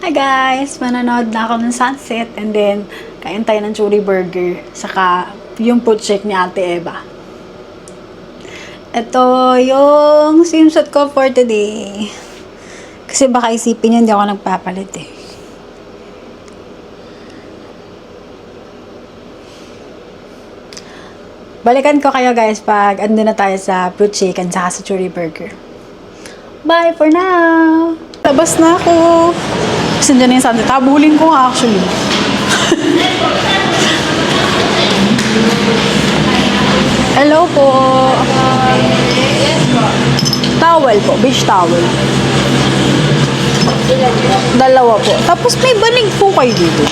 Hi guys! Manonood na ako ng sunset and then kain tayo ng churi burger saka yung food shake ni Ate Eva. Ito yung swimsuit ko for today. Kasi baka isipin nyo hindi ako nagpapalit eh. Balikan ko kayo guys pag ando na tayo sa fruit shake and saka sa churi burger. Bye for now! Labas na ako! Kasi dyan na yung sunset. Habulin ko nga actually. Hello po! Towel po. Beach towel. Dalawa po. Tapos may banig po kayo dito.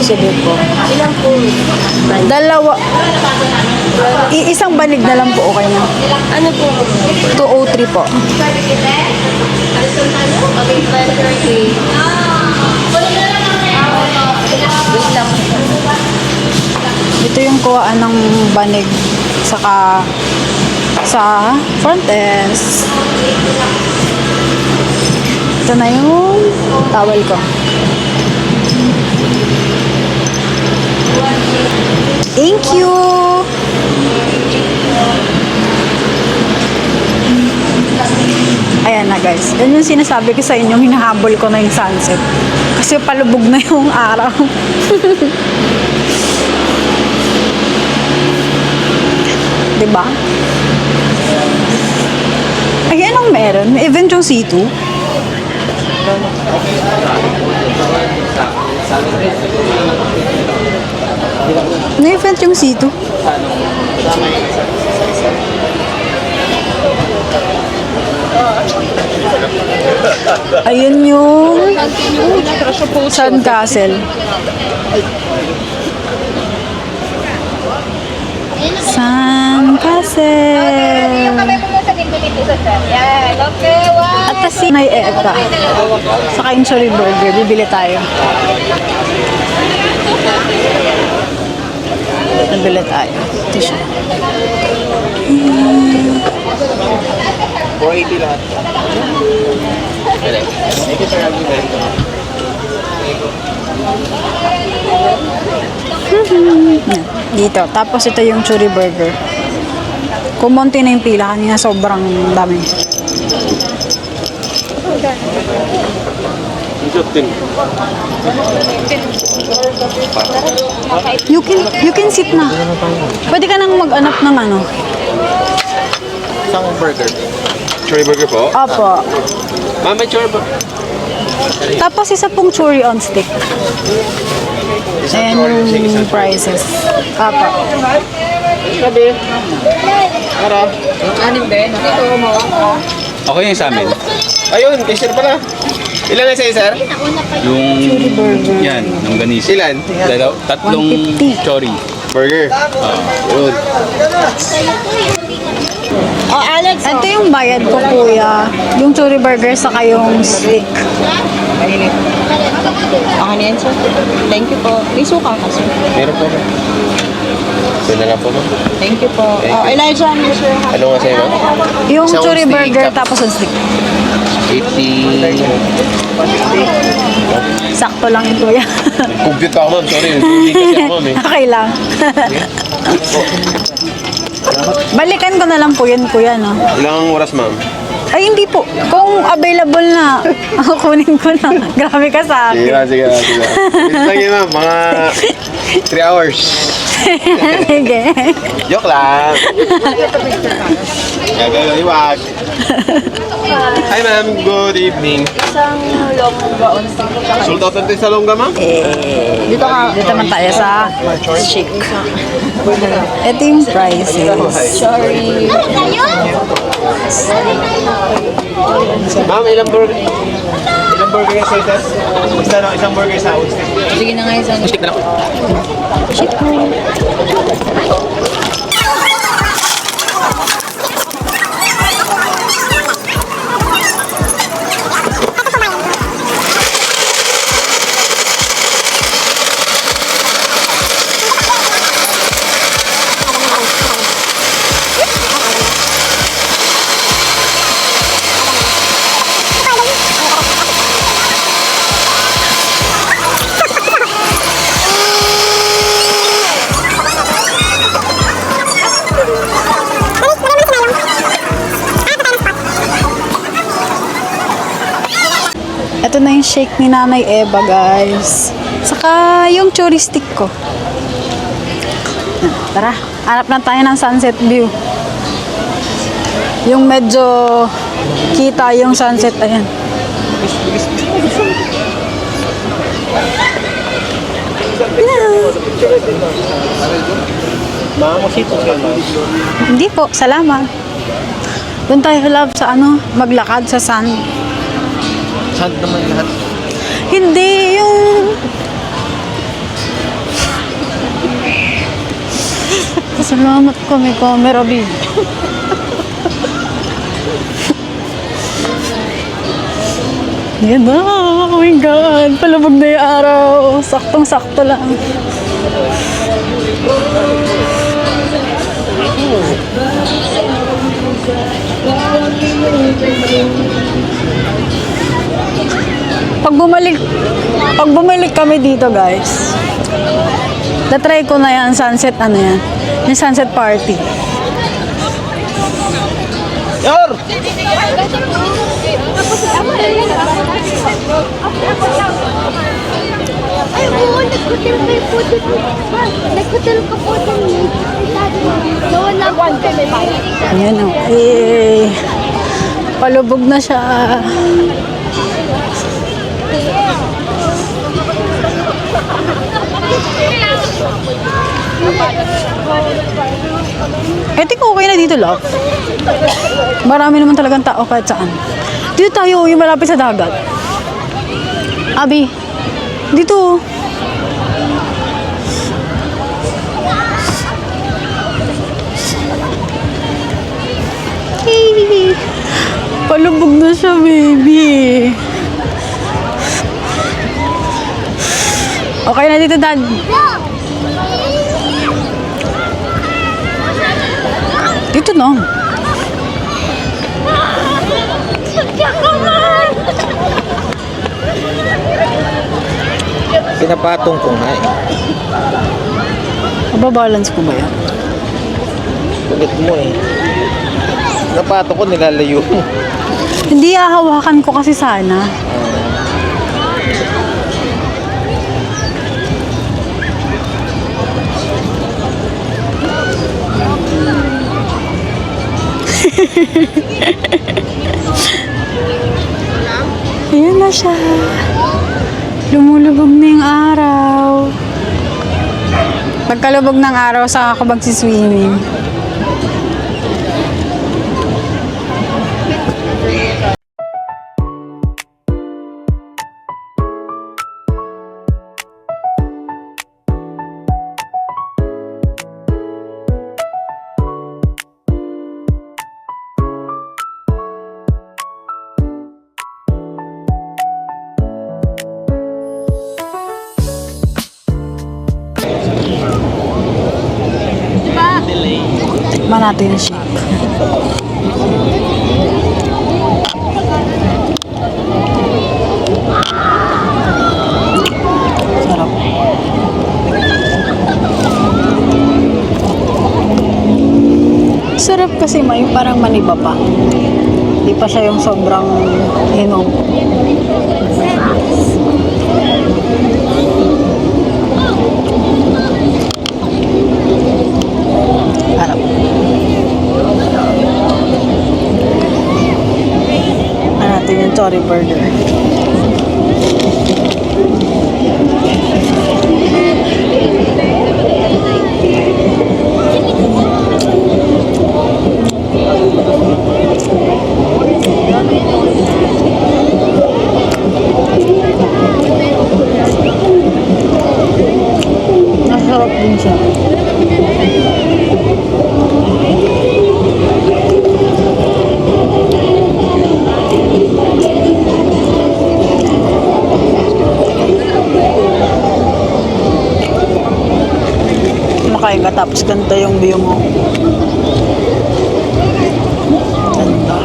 Sige po. Ilang po? Dalawa. Isang banig na lang po okay na. Ano po? 203 po. Ito yung kuhaan ng banig saka sa front ends. Ito na yung towel ko. Thank you! Ayan na guys. Yan yung sinasabi ko sa inyo, hinahabol ko na yung sunset. Kasi palubog na yung araw. Diba? Ay, anong meron? May event yung C2? May event yung C2? Ayun yung Sandcastle. Sandcastle. At kasi may eka. Saka yung chori burger. Bibili tayo. Bibili tayo. Ito siya. 480 lahat. Dito. Tapos ito yung churi burger. Kumonti na yung pila. Kanina sobrang dami. You can sit na. Pwede ka nang mag-anap ng ano. Isang burger. Chori burger po? Opo. Ma'am, may chori burger. Tapos isa pong churi on stick. Isang Ayan chori, yung prices. Opo. Sabi. Para. Anim din. Dito mo. Okay yung sa amin. Ayun, kay sir pala. Ilan na sa'yo, sir? Yung yan, ng ganisa. Ilan? Tatlong 150. chori. Burger. Yun. Oh, Alex. Ito yung bayad ko, kuya. Yung churi burger saka yung stick. Okay na yan, sir. Thank you po. May suka ka, sir. Meron po. Yun na lang po. Thank you po. Thank Oh, you. Elijah, ano, sir? Ano nga sa'yo, ma'am? Yung Isang churi stick, burger tapos yung stick. 80. Sakto lang yung kuya. Compute pa ako, ma'am. Sorry. Hindi kasi ako, ma'am. Okay lang. Balikan ko na lang po yun, kuya, no? Ilang oras, ma'am? Ay, hindi po. Kung available na, kunin ko na. Grabe ka sa Sige akin. na, sige na, sige na. Wait lang yun, ma'am. Mga 3 hours. Sige. Joke lang. Gagaliwag. Hi, ma'am. Good evening. Isang long baon. Sold out natin sa longga, ma'am? Dito naman tayo sa chic. Ito yung prices. Sorry. Ma'am, ilang burger? Ilang burger yung slices? Isang burger sa ounce. Sige na nga isang. Stick na lang. Chic po. na yung shake ni Nanay Eva, guys. Saka yung churri stick ko. Tara, hanap na tayo ng sunset view. Yung medyo kita yung sunset, ayan. Mamusito ka na. Hindi po, salamat. Doon tayo, love, sa ano, maglakad sa sand. Saan naman lahat? Hindi, yung... Salamat kami, camera, B. Yan na, oh my God, palabog na yung araw. Saktong-sakto lang. Pag bumalik kami dito, guys, na-try ko na yan, sunset, ano yan, yung sunset party. Yor! Ay, oo, nag-hotel kayo po dun. Nag-hotel ka po dun. Gawa na po kami. Ayan o, eh, palubog na siya. Think okay na dito, love. Marami naman talagang tao kahit saan. Dito tayo, yung malapit sa dagat. Abi, dito. Hey, palubog na siya, baby. Okay na dito, Dad. Dito na. Pinapatong ko nga eh. Mababalance ko ba yan? Kulit mo eh. Napatong ko, nilalayo mo. Hindi, hawakan ko kasi sana. Ayan na siya. Lumulubog na yung araw. Pagkalubog ng araw, saka ako magsiswimming. Tikman natin yung shake. Sarap. Sarap kasi may parang maniba pa. Hindi pa siya yung sobrang hinog. Harap. Ano natin yung chori burger. Masarap din siya. Makain ka tapos ganito yung view mo. Ganda.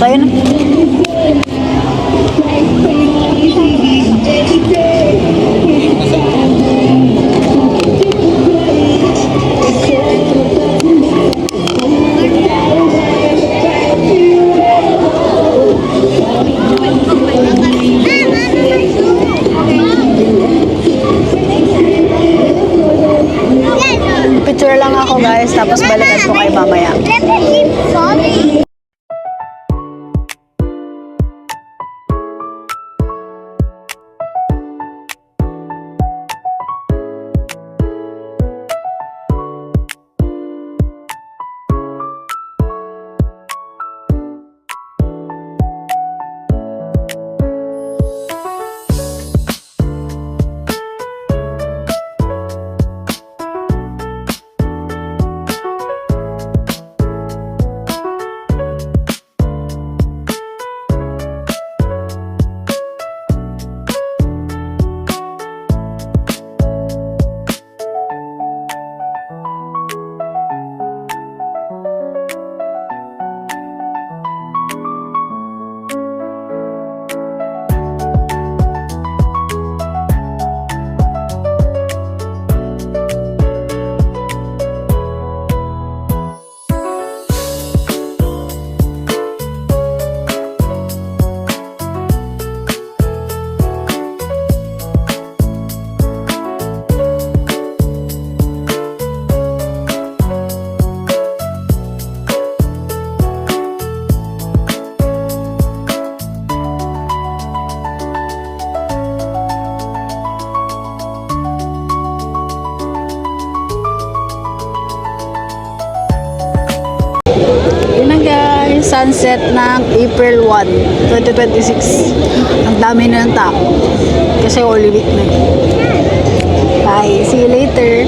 Tayo na. sunset ng April 1, 2026. Ang dami na ng tao. Kasi Holy Week na. Bye. See you later.